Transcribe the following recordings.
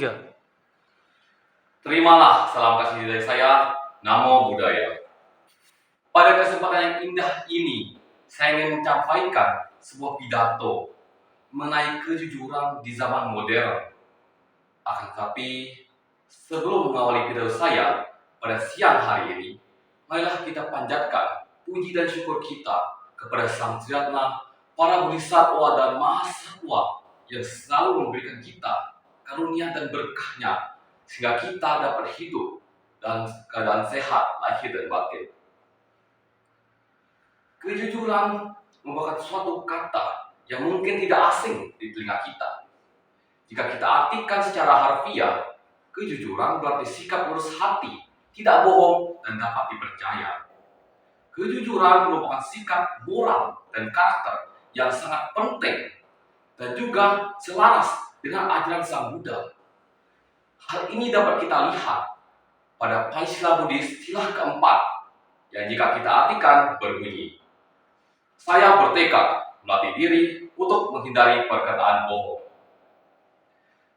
3. Terimalah salam kasih dari saya, Namo Buddhaya. Pada kesempatan yang indah ini, saya ingin menyampaikan sebuah pidato mengenai kejujuran di zaman modern. Akan tetapi, sebelum mengawali pidato saya pada siang hari ini, marilah kita panjatkan puji dan syukur kita kepada Sang Triratna, para bodhisattva dan mahasatwa yang selalu memberikan kita karunia dan berkahnya sehingga kita dapat hidup dalam keadaan sehat lahir dan batin. Kejujuran merupakan suatu kata yang mungkin tidak asing di telinga kita. Jika kita artikan secara harfiah, kejujuran berarti sikap lurus hati, tidak bohong dan dapat dipercaya. Kejujuran merupakan sikap moral dan karakter yang sangat penting dan juga selaras dengan ajaran Sang Buddha. Hal ini dapat kita lihat pada Pancasila Buddhis sila keempat yang jika kita artikan berbunyi, saya bertekad melatih diri untuk menghindari perkataan bohong.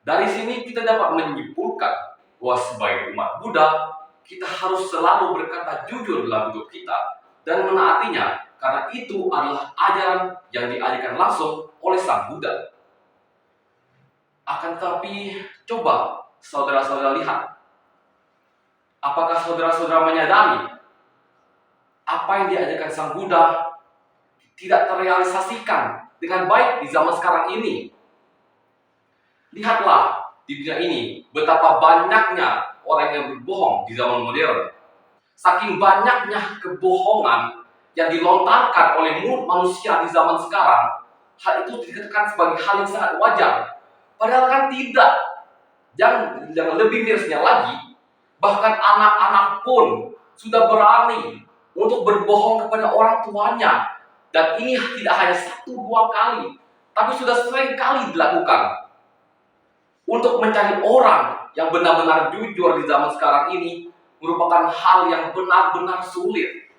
Dari sini kita dapat menyimpulkan bahwa sebagai umat Buddha, kita harus selalu berkata jujur dalam hidup kita dan menaatinya karena itu adalah ajaran yang diajarkan langsung oleh Sang Buddha. Akan tetapi, coba saudara-saudara lihat, apakah saudara-saudara menyadari apa yang diajarkan Sang Buddha tidak terrealisasikan dengan baik di zaman sekarang ini? Lihatlah di dunia ini betapa banyaknya orang yang berbohong di zaman modern. Saking banyaknya kebohongan yang dilontarkan oleh mulut manusia di zaman sekarang, hal itu dikatakan sebagai hal yang sangat wajar. Padahal kan tidak. Yang lebih mirisnya lagi, bahkan anak-anak pun sudah berani untuk berbohong kepada orang tuanya. Dan ini tidak hanya 1-2 kali, tapi sudah sering kali dilakukan. Untuk mencari orang yang benar-benar jujur di zaman sekarang ini merupakan hal yang benar-benar sulit.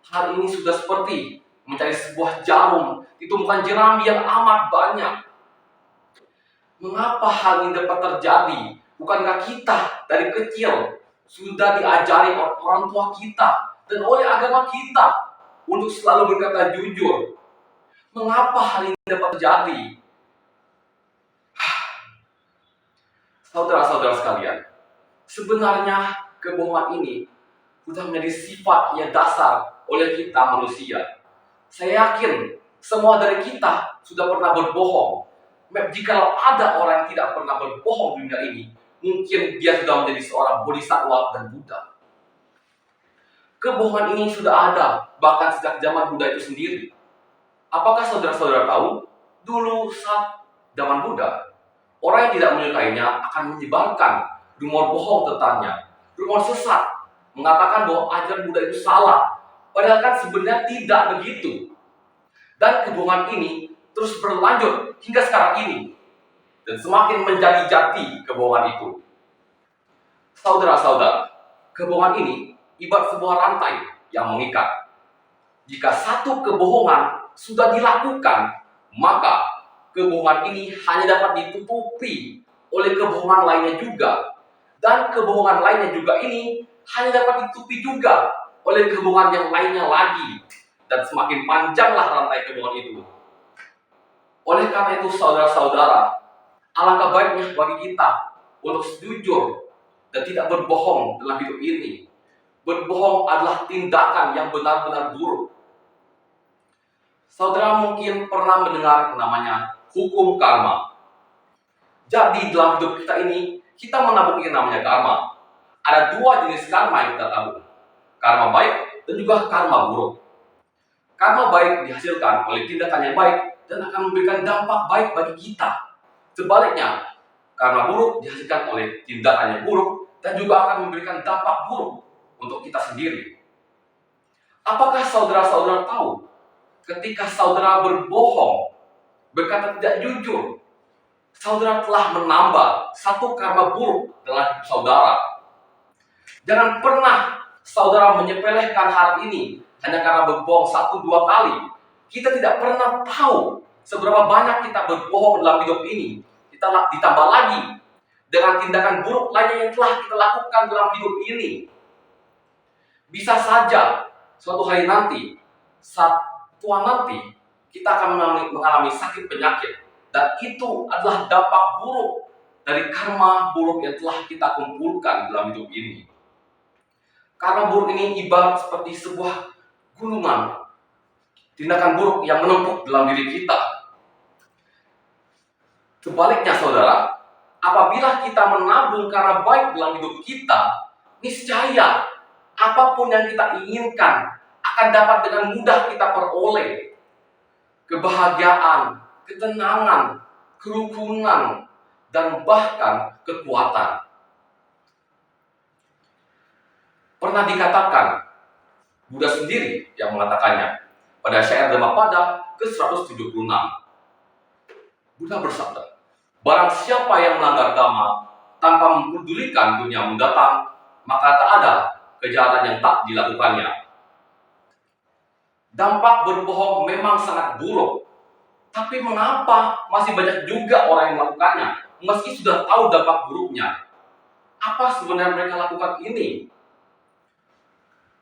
Hal ini sudah seperti mencari sebuah jarum di tumpukan jerami yang amat banyak. Mengapa hal ini dapat terjadi? Bukankah kita dari kecil sudah diajari oleh orang tua kita dan oleh agama kita untuk selalu berkata jujur? Mengapa hal ini dapat terjadi? Saudara-saudara sekalian, sebenarnya kebohongan ini sudah menjadi sifat yang dasar oleh kita manusia. Saya yakin semua dari kita sudah pernah berbohong. Jika ada orang yang tidak pernah berbohong di dunia ini, mungkin dia sudah menjadi seorang bodhisattva dan Buddha. Kebohongan ini sudah ada bahkan sejak zaman Buddha itu sendiri. Apakah saudara-saudara tahu? Dulu saat zaman Buddha, orang yang tidak menyukainya akan menyebarkan rumor bohong tentangnya, rumor sesat, mengatakan bahwa ajaran Buddha itu salah. Padahal kan sebenarnya tidak begitu. Dan kebohongan ini terus berlanjut hingga sekarang ini. Dan semakin menjadi jati kebohongan itu. Saudara-saudara, kebohongan ini ibarat sebuah rantai yang mengikat. Jika satu kebohongan sudah dilakukan, maka kebohongan ini hanya dapat ditutupi oleh kebohongan lainnya juga. Dan kebohongan lainnya juga ini hanya dapat ditutupi juga oleh kebohongan yang lainnya lagi. Dan semakin panjanglah rantai kebohongan itu. Oleh karena itu saudara-saudara, alangkah baiknya bagi kita untuk jujur dan tidak berbohong dalam hidup ini. Berbohong adalah tindakan yang benar-benar buruk. Saudara mungkin pernah mendengar namanya hukum karma. Jadi dalam hidup kita ini, kita menabung yang namanya karma. Ada 2 jenis karma yang kita tabung. Karma baik dan juga karma buruk. Karma baik dihasilkan oleh tindakan yang baik dan akan memberikan dampak baik bagi kita. Sebaliknya, karma buruk dihasilkan oleh tindakan yang buruk dan juga akan memberikan dampak buruk untuk kita sendiri. Apakah saudara-saudara tahu? Ketika saudara berbohong, berkata tidak jujur, saudara telah menambah satu karma buruk dalam hidup saudara. Jangan pernah saudara menyepelekan hal ini hanya karena berbohong 1-2 kali. Kita tidak pernah tahu seberapa banyak kita berbohong dalam hidup ini. Kita ditambah lagi dengan tindakan buruk lainnya yang telah kita lakukan dalam hidup ini. Bisa saja suatu hari nanti, saat tua nanti, kita akan mengalami sakit penyakit. Dan itu adalah dampak buruk dari karma buruk yang telah kita kumpulkan dalam hidup ini. Karma buruk ini ibarat seperti sebuah gunungan, tindakan buruk yang menumpuk dalam diri kita. Sebaliknya saudara, apabila kita menabung karena baik dalam hidup kita, niscaya apapun yang kita inginkan akan dapat dengan mudah kita peroleh. Kebahagiaan, ketenangan, kerukunan, dan bahkan kekuatan. Pernah dikatakan, Buddha sendiri yang mengatakannya, pada syair Dhammapada ke-176. Buddha bersabda, barang siapa yang melanggar dhamma tanpa mempedulikan dunia mendatang, maka tak ada kejahatan yang tak dilakukannya. Dampak berbohong memang sangat buruk, tapi mengapa masih banyak juga orang yang melakukannya, meski sudah tahu dampak buruknya? Apa sebenarnya mereka lakukan ini?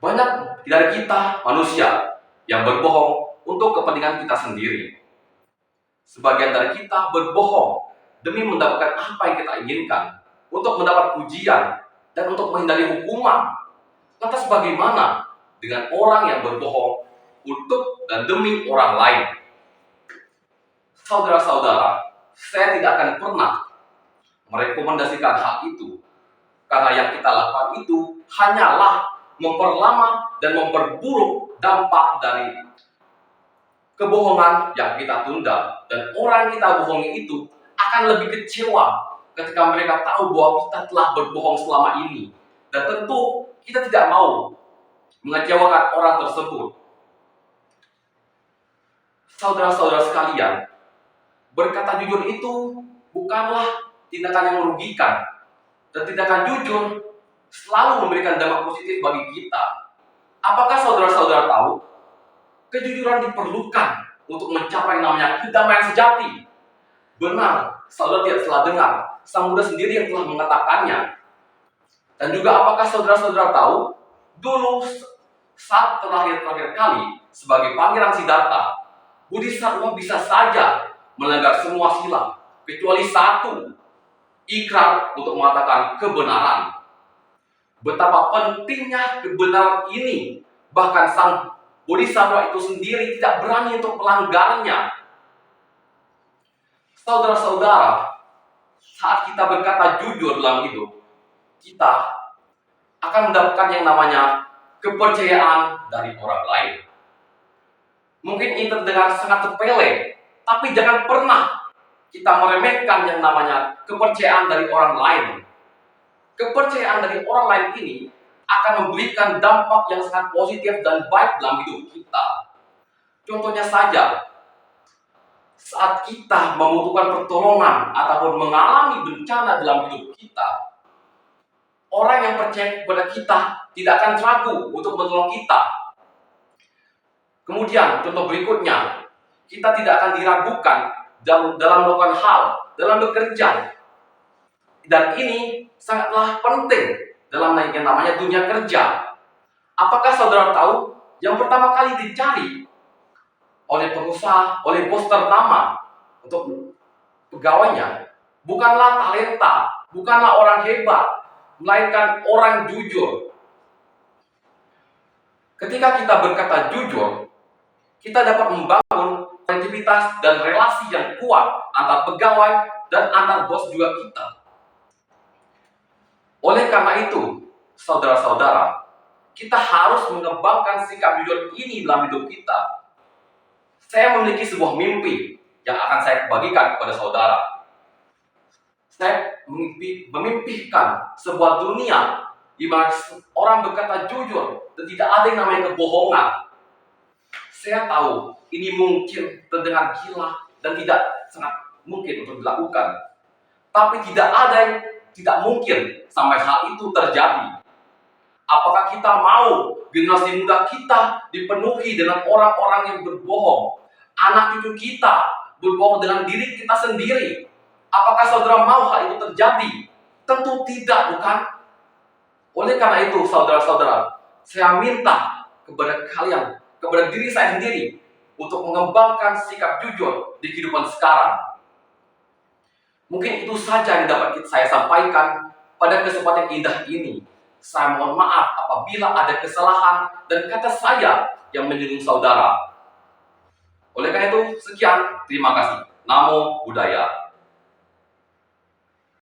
Banyak dari kita manusia yang berbohong untuk kepentingan kita sendiri. Sebagian dari kita berbohong demi mendapatkan apa yang kita inginkan, untuk mendapat pujian, dan untuk menghindari hukuman. Lantas bagaimana dengan orang yang berbohong untuk dan demi orang lain? Saudara-saudara, saya tidak akan pernah merekomendasikan hal itu, karena yang kita lakukan itu hanyalah memperlama dan memperburuk dampak dari kebohongan yang kita tunda. Dan orang yang kita bohongi itu akan lebih kecewa ketika mereka tahu bahwa kita telah berbohong selama ini. Dan tentu kita tidak mau mengecewakan orang tersebut. Saudara-saudara sekalian, berkata jujur itu bukanlah tindakan yang merugikan. Dan tindakan jujur selalu memberikan dampak positif bagi kita. Apakah saudara-saudara tahu? Kejujuran diperlukan untuk mencapai namanya kedamaian sejati. Benar, saudara tidak salah dengar. Sang Buddha sendiri yang telah mengatakannya. Dan juga apakah saudara-saudara tahu? Dulu saat terakhir kali sebagai Pangeran Siddhartha, Bodhisattva bisa saja melanggar semua sila, kecuali satu, ikrar untuk mengatakan kebenaran. Betapa pentingnya kebenaran ini, bahkan sang Bodhisattva itu sendiri tidak berani untuk melanggarnya. Saudara-saudara, saat kita berkata jujur dalam hidup, kita akan mendapatkan yang namanya kepercayaan dari orang lain. Mungkin ini terdengar sangat sepele, tapi jangan pernah kita meremehkan yang namanya kepercayaan dari orang lain. Kepercayaan dari orang lain ini akan memberikan dampak yang sangat positif dan baik dalam hidup kita. Contohnya saja, saat kita membutuhkan pertolongan ataupun mengalami bencana dalam hidup kita, orang yang percaya kepada kita tidak akan ragu untuk menolong kita. Kemudian, contoh berikutnya, kita tidak akan diragukan dalam melakukan hal, dalam bekerja. Dan ini sangatlah penting dalam yang namanya dunia kerja. Apakah saudara tahu yang pertama kali dicari oleh pengusaha, oleh bos ternama untuk pegawainya bukanlah talenta, bukanlah orang hebat, melainkan orang jujur. Ketika kita berkata jujur, kita dapat membangun konektivitas dan relasi yang kuat antar pegawai dan antar bos juga kita. Oleh karena itu, saudara-saudara, kita harus mengembangkan sikap jujur ini dalam hidup kita. Saya memiliki sebuah mimpi yang akan saya bagikan kepada saudara. Saya memimpikan sebuah dunia di mana orang berkata jujur dan tidak ada yang namanya kebohongan. Saya tahu ini mungkin terdengar gila dan tidak sangat mungkin untuk dilakukan. Tapi tidak ada yang tidak mungkin sampai hal itu terjadi. Apakah kita mau generasi muda kita dipenuhi dengan orang-orang yang berbohong? Anak cucu kita berbohong dengan diri kita sendiri. Apakah saudara mau hal itu terjadi? Tentu tidak, bukan? Oleh karena itu, saudara-saudara, saya minta kepada kalian, kepada diri saya sendiri, untuk mengembangkan sikap jujur di kehidupan sekarang. Mungkin itu saja yang dapat saya sampaikan pada kesempatan indah ini. Saya mohon maaf apabila ada kesalahan dan kata saya yang menyinggung saudara. Oleh karena itu, sekian. Terima kasih. Namo Buddhaya.